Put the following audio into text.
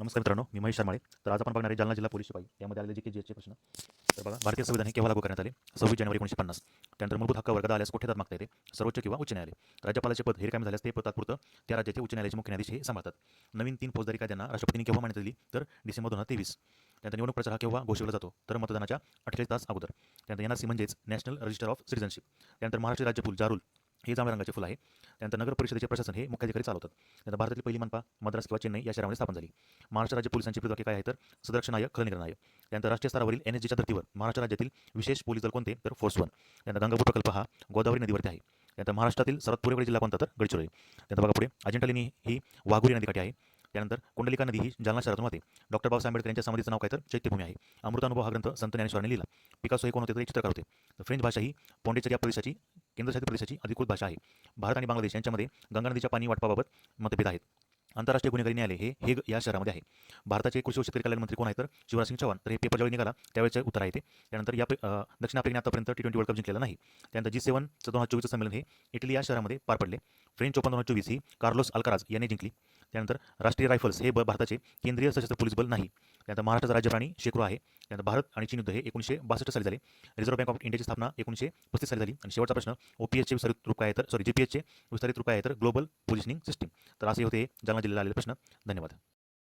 नमस्कार मित्रांनो, मी महेश शर्माळे. तर आज आपण बघणार आहे जालना जिल्हा पोलीस शिपाई यामध्ये आलेले GK प्रश्न. तर बघा, भारतीय संविधान हे केव्हा लागू करण्यात आले? 26 जानेवारी 1950. त्यानंतर मूलभूत हक्क वर्गदा आल्यास कुठे दाद मागता येते? सर्वोच्च किंवा उच्च न्यायालय. राज्यपालाचे पद हे रिकामे झाल्यास ते पद तात्पुरतं त्या राज्याचे उच्च न्यायालयाचे मुख्य न्यायाधीश हे सांभाळतात. नवीन 3 फौजदारी कायद्यांना राष्ट्रपतींनी केव्हा मान्यता दिली? तर डिसेंबर 2023. त्यानंतर निवडणूक प्रचार हा केव्हा घोषविला जातो? तर मतदानाच्या 48 तास अगोदर. त्यानंतर NRC म्हणजेच नॅशनल रजिस्टर ऑफ सिटिझनशिप. त्यानंतर महाराष्ट्र राज्य फुल जारूल हे जांभळ्या रंगाचे फुल आहे. त्यानंतर नगर परिषदेचे प्रशासन हे मुख्याधिकारी चालवतात. त्यानंतर भारतातील पहिली मनपा मद्रास किंवा चेन्नई या शहरामध्ये स्थापन झाली. महाराष्ट्र राज्य पोलिसांची पदके काय आहे? तर सदरक्षण नायक, खलनिर्णय नायक. त्यानंतर राष्ट्रीय स्तरावरील NSGच्या धर्तीवर महाराष्ट्र राज्यातील विशेष पोलीस दल कोणते? तर फोर्स 1. त्यानंतर गंगापूर प्रकल्प हा गोदावरी नदीवरती आहे. त्यानंतर महाराष्ट्रातील सर्वात पूर्वेकडील जिल्हा कोणता? तर गडचिरोली. त्यानंतर बघा पुढे, अजिंठा लेणी ही वाघोरी नदीकाठी आहे. त्यानंतर कुंडलिका नदी ही जालना शहरातून वाहते. डॉक्टर बाबासाहेब आंबेडकर यांच्या समाधीचं नाव काय? तर चैत्यभूमी आहे. अमृतानुभव हा ग्रंथ संत ज्ञानेश्वरांनी लिहिला. पिकासो हे कोण होते? तर एक चित्रकार होते. तर फ्रेंच भाषा ही पॉंडिचेरी या प्रदेशाची केंद्रशासित प्रदेशाची अधिकृत भाषा आहे. भारत आणि बांगलादेश यांच्यामध्ये गंगा नदीच्या पाणी वाटपाबाबत मतभेद आहेत. आंतरराष्ट्रीय गुन्हेगारी न्यायालय हे हेग या शहरामध्ये आहे. भारताचे कृषी व शेतकरी कल्याण मंत्री कोण आहे? तर शिवराज सिंग चौहान. तर हे पेपर ज्यावेळी निघाला त्यावेळेचे उत्तर आहे ते. त्यानंतर दक्षिण आफ्रिकेने आतापर्यंत T20 वर्ल्ड कप जिंकलेला नाही. त्यानंतर G7 2024 संमेलन हे इटली या शहरामध्ये पार पडले. फ्रेंच ओपन 2024 ही कार्लोस अल्काराज याने जिंकली. त्यानंतर राष्ट्रीय रायफल्स हे भारताचे केंद्रीय सशस्त्र पोलीस बल नाही. त्यानंतर महाराष्ट्राचा राज्यप्राणी शेकडो आहे. त्यानंतर भारत आणि चीन युद्ध हे 1962 साली झाले. रिझर्व्ह बँक ऑफ इंडियाची स्थापना 1935 साली झाली. आणि शेवटचा प्रश्न, OPSचे विस्तारित रूप काय आहे? तर GPSचे विस्तारित रूप काय आहे? तर ग्लोबल पोझिशनिंग सिस्टीम. तर असे होते जालना जिल्ह्याला आलेले प्रश्न. धन्यवाद.